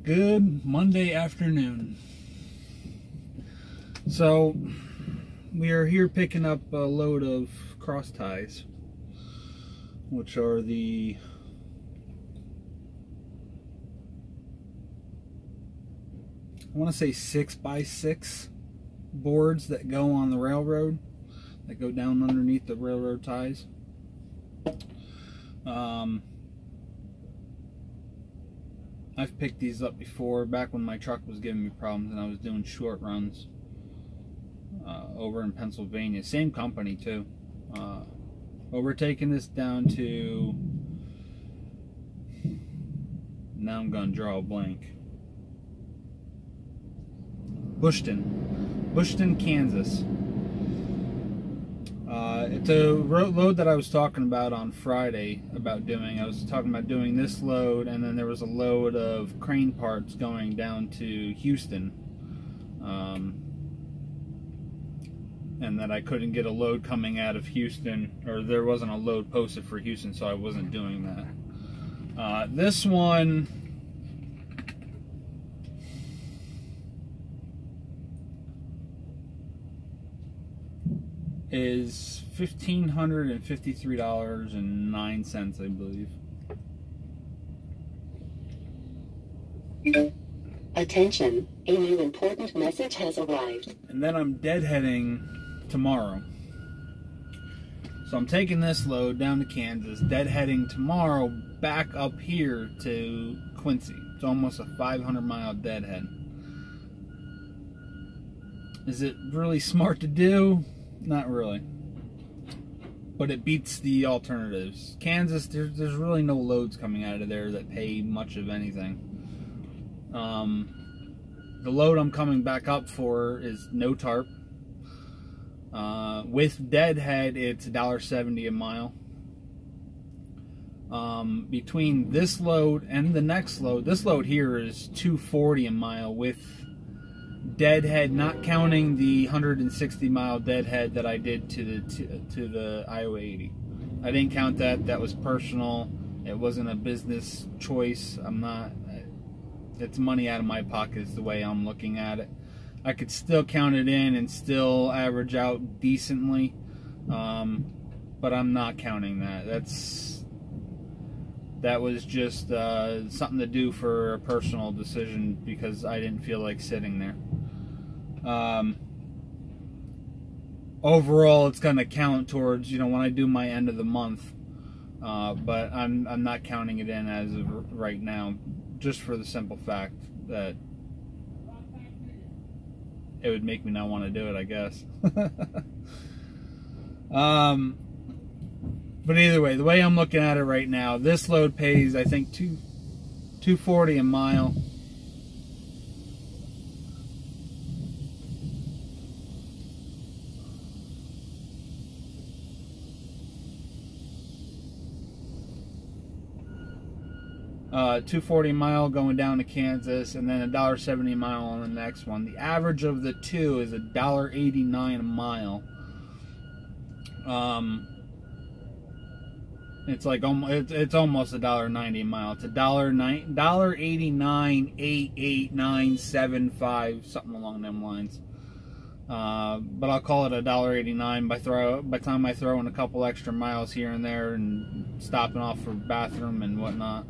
Good Monday afternoon. So we are here picking up a load of Crossties, which are the I want to say 6x6 boards that go on the railroad, that go down underneath the railroad ties. I've picked these up before, back when my truck was giving me problems and I was doing short runs over in Pennsylvania. Same company too. But we're taking this down to, now I'm going to draw a blank, Bushton, Kansas. It's a load that I was talking about on Friday about doing. I was talking about doing this load, and then there was a load of crane parts going down to Houston. And that I couldn't get a load coming out of Houston, or there wasn't a load posted for Houston, so I wasn't doing that. This one is $1,553.09, I believe. Attention, a new important message has arrived. And then I'm deadheading tomorrow. So I'm taking this load down to Kansas, deadheading tomorrow back up here to Quincy. It's almost a 500-mile deadhead. Is it really smart to do? Not really, but it beats the alternatives. Kansas, there's really no loads coming out of there that pay much of anything. The load I'm coming back up for is no tarp. With deadhead, it's $1.70 a mile. Between this load and the next load, this load here is $2.40 a mile with deadhead, not counting the 160-mile deadhead that I did to the Iowa 80. I didn't count that. That was personal. It wasn't a business choice. It's money out of my pocket is the way I'm looking at it. I could still count it in and still average out decently, but I'm not counting that. That was just something to do for a personal decision because I didn't feel like sitting there. Overall, it's going to count towards, when I do my end of the month, but I'm not counting it in as of right now, just for the simple fact that it would make me not want to do it, I guess. But either way, the way I'm looking at it right now, this load pays, I think, $2.40 a mile. $2.40 a mile going down to Kansas, and then $1.70 a mile on the next one. The average of the two is $1.89 a mile. It's like it's almost $1.90 a mile. It's $1.89,88975, something along them lines. But I'll call it $1.89 by the time I throw in a couple extra miles here and there and stopping off for bathroom and whatnot.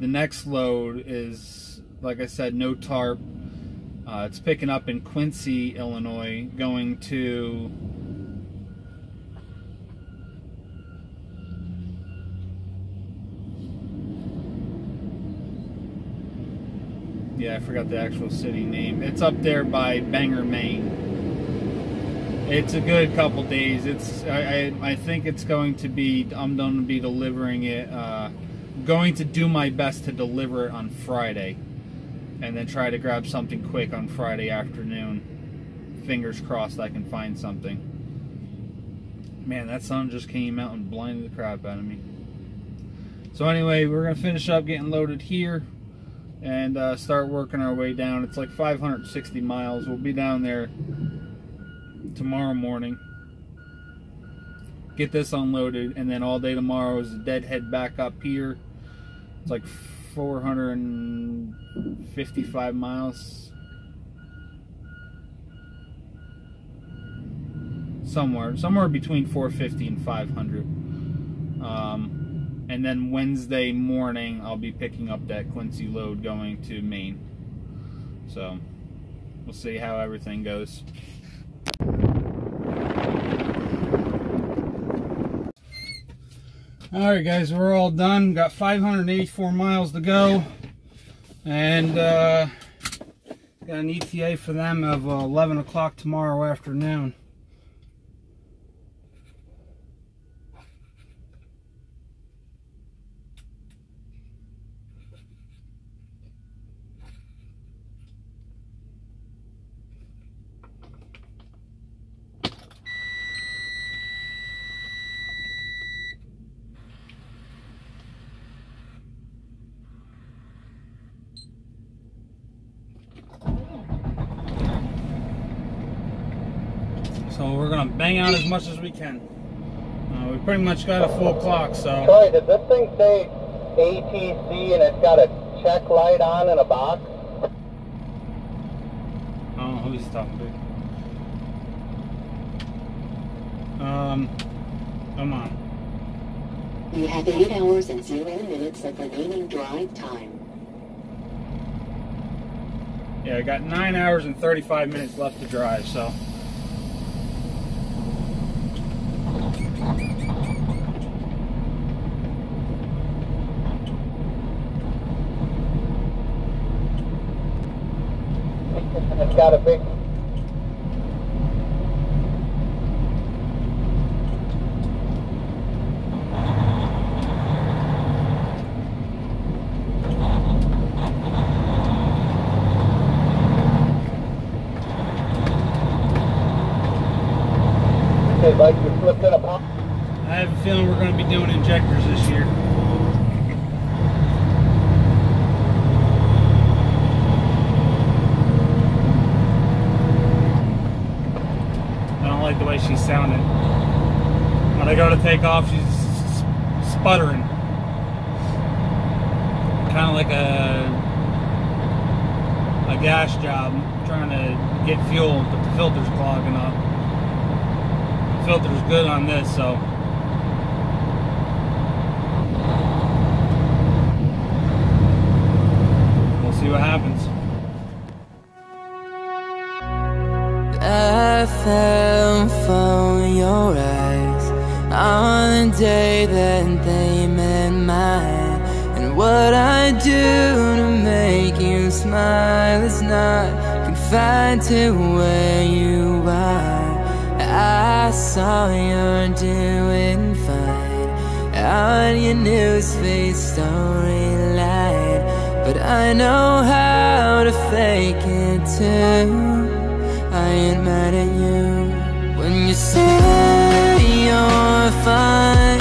The next load is, like I said, no tarp. It's picking up in Quincy, Illinois, going to I forgot the actual city name. It's up there by Bangor, Maine. It's a good couple days. I think it's going to be, I'm going to be delivering it, going to do my best to deliver it on Friday, and then try to grab something quick on Friday afternoon. Fingers crossed I can find something. Man, that sun just came out and blinded the crap out of me. So anyway, we're going to finish up getting loaded here and start working our way down. It's like 560 miles. We'll be down there tomorrow morning. get this unloaded, and then all day tomorrow is a deadhead back up here. It's like 455 miles. Somewhere between 450 and 500. And then Wednesday morning, I'll be picking up that Quincy load going to Maine. So, we'll see how everything goes. Alright guys, we're all done. Got 584 miles to go. And got an ETA for them of 11 o'clock tomorrow afternoon. So we're gonna bang out as much as we can. We pretty much got a full clock, so. Troy, did this thing say ATC and it's got a check light on in a box? I don't know who he's talking to. Come on. You have 8 hours and 0 minutes of remaining drive time. Yeah, I got 9 hours and 35 minutes left to drive, so. It's got a big... Okay, like you flipped in a pump? I have a feeling we're going to be doing injectors this year. The way she's sounding. When I go to take off, she's sputtering. Kind of like a gas job, trying to get fuel, but the filter's clogging up. The filter's good on this, so. We'll see what happens. I fell for your eyes on the day that they met mine. And what I do to make you smile is not confined to where you are. I saw you're doing fine on your newsfeed storyline, but I know how to fake it too. I ain't mad at you when you say you're fine,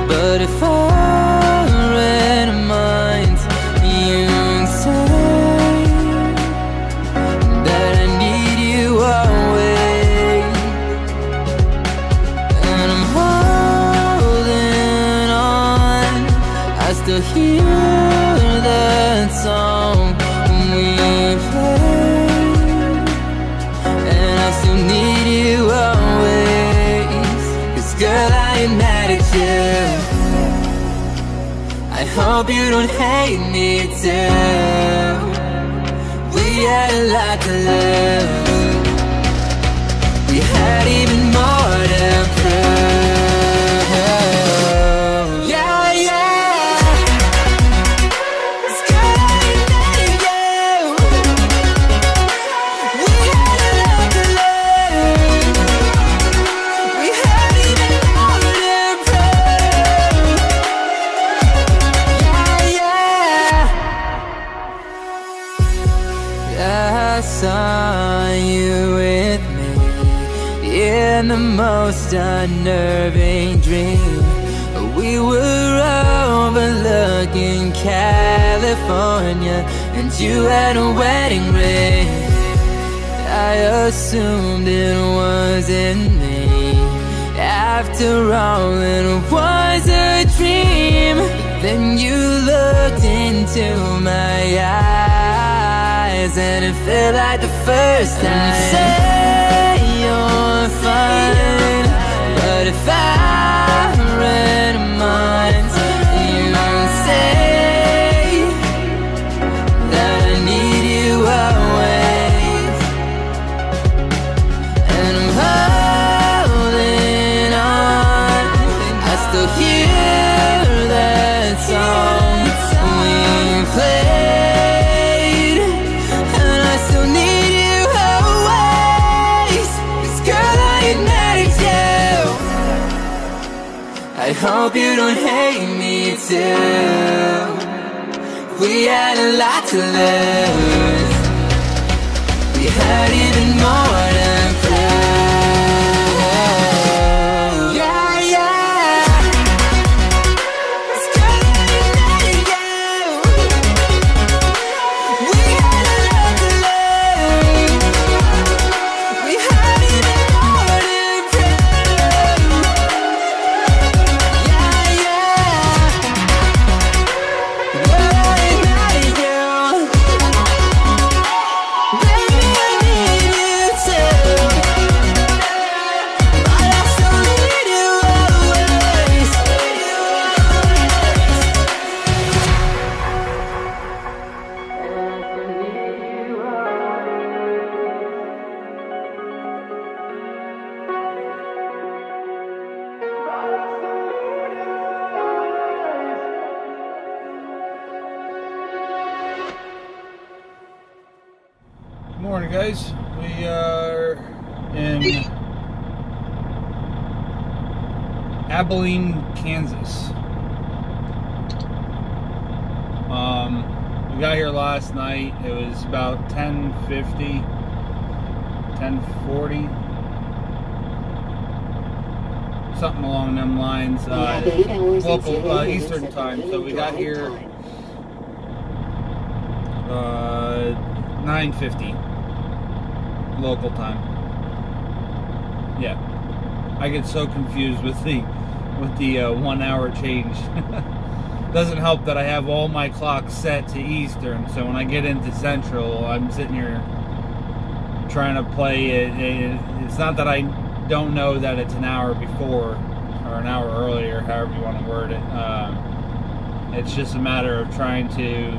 but if I read minds, you say that I need you always, and I'm holding on. I still hear that song when we play. Need you always, 'cause girl, I ain't mad at you. I hope you don't hate me too. We had a lot to lose. We had even more to prove. Yeah, yeah. 'Cause girl, I ain't mad at you. We had a lot to lose. We had even more to prove. Yeah, yeah. I saw you with me in the most unnerving dream. We were overlooking California, and you had a wedding ring. I assumed it wasn't me. I after all, it was a dream. Then you looked into my eyes, and it felt like the first time. You say you're fine, but if I read minds, you say that I need you always. And I'm holding on, I still hear that song we played, and I still need you always. 'Cause girl, I admit you, I hope you don't hate me too. We had a lot to lose, we had even more than prove. Yeah, yeah. 'Cause girl, I admit you, we had a lot to lose, we had even more than prove. Yeah, yeah. Girl, I admit you, baby, I need you too, but I still need you always. Morning, guys. We are in Abilene, Kansas. We got here last night. It was about 10:50, 10:40, something along them lines. You have 8 hours and Local 0 minutes Eastern of time. So remaining we got drive here time. 9:50 local time. Yeah, I get so confused with the 1 hour change. Doesn't help that I have all my clocks set to Eastern, so when I get into Central, I'm sitting here trying to play it. It's not that I don't know that it's an hour before or an hour earlier, however you want to word it. It's just a matter of trying to,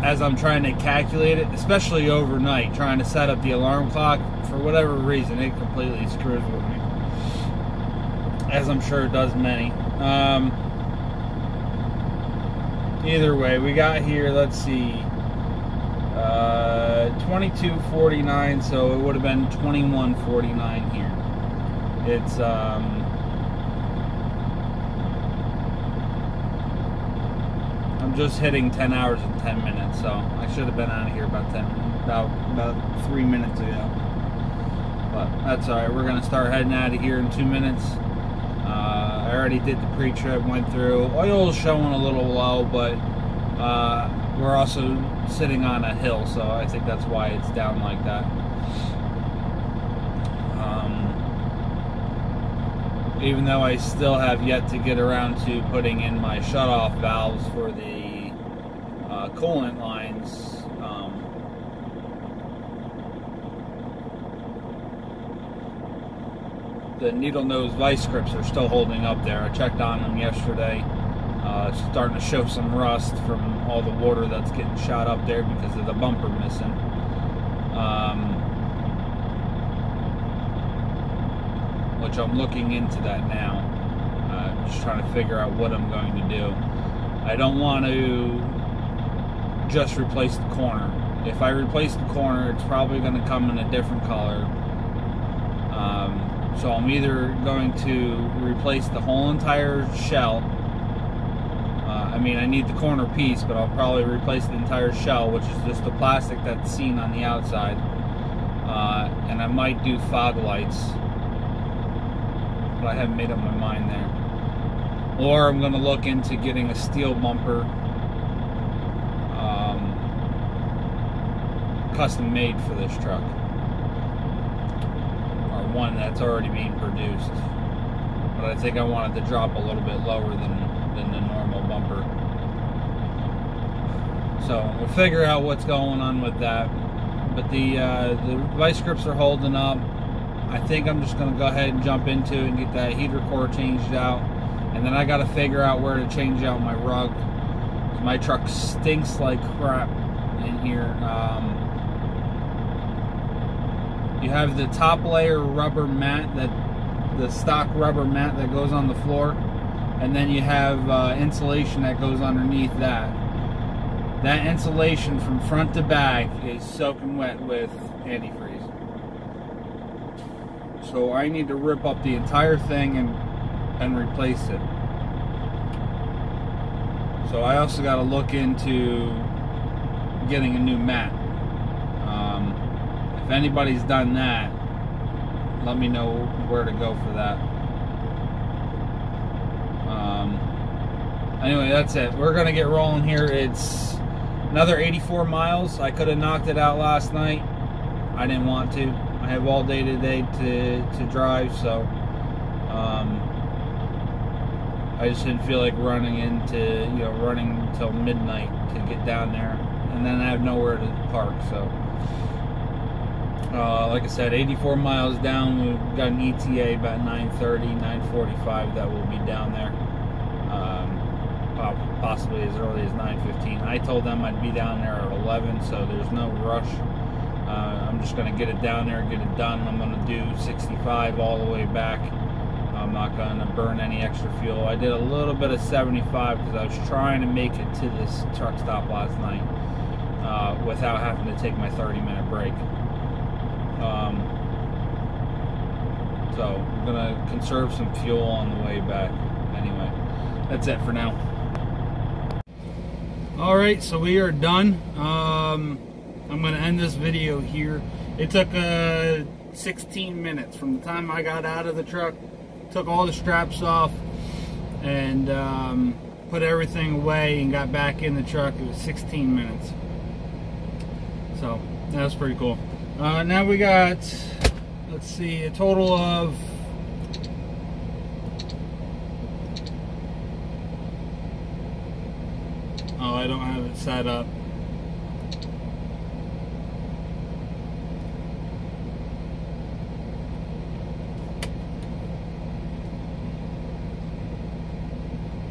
as I'm trying to calculate it, especially overnight, trying to set up the alarm clock, for whatever reason, it completely screws with me, as I'm sure it does many. Either way, we got here, let's see, 22:49, so it would have been 21:49 here. It's I'm just hitting 10 hours and 10 minutes, so I should have been out of here about 3 minutes ago. But that's alright, we're gonna start heading out of here in 2 minutes. I already did the pre-trip, went through. Oil's showing a little low, but we're also sitting on a hill, so I think that's why it's down like that. Even though I still have yet to get around to putting in my shutoff valves for the coolant lines. The needle nose vice grips are still holding up there. I checked on them yesterday. It's starting to show some rust from all the water that's getting shot up there because of the bumper missing. Which I'm looking into that now. Just trying to figure out what I'm going to do. I don't want to just replace the corner. If I replace the corner, it's probably going to come in a different color. So I'm either going to replace the whole entire shell. I mean, I need the corner piece, but I'll probably replace the entire shell, which is just the plastic that's seen on the outside. And I might do fog lights, but I haven't made up my mind there. Or I'm going to look into getting a steel bumper, custom made for this truck. one that's already being produced. But I think I wanted to drop a little bit lower than the normal bumper. So we'll figure out what's going on with that. But the vice grips are holding up. I think I'm just going to go ahead and jump into it and get that heater core changed out. And then I got to figure out where to change out my rug. My truck stinks like crap in here. You have the top layer rubber mat, the stock rubber mat that goes on the floor, and then you have insulation that goes underneath that. That insulation from front to back is soaking wet with antifreeze. So I need to rip up the entire thing and replace it. So I also got to look into getting a new mat. If anybody's done that, let me know where to go for that. Anyway, that's it. We're going to get rolling here. It's another 84 miles. I could have knocked it out last night. I didn't want to. I have all day today to drive, so I just didn't feel like running until midnight to get down there, and then I have nowhere to park. So like I said, 84 miles down. We've got an ETA about 9:30, 9:45 that will be down there, possibly as early as 9:15. I told them I'd be down there at 11, so there's no rush. I'm just going to get it down there and get it done. I'm going to do 65 all the way back. I'm not going to burn any extra fuel. I did a little bit of 75 because I was trying to make it to this truck stop last night without having to take my 30-minute break. So I'm going to conserve some fuel on the way back. Anyway, that's it for now. Alright, so we are done. I'm going to end this video here. It took 16 minutes from the time I got out of the truck, took all the straps off, and put everything away and got back in the truck. It was 16 minutes. So that was pretty cool. Now we got, let's see, a total of I don't have it set up.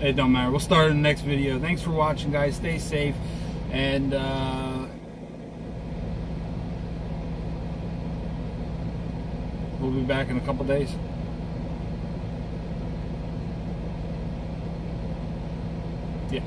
It don't matter. We'll start in the next video. Thanks for watching, guys. Stay safe, and we'll be back in a couple days. Yeah.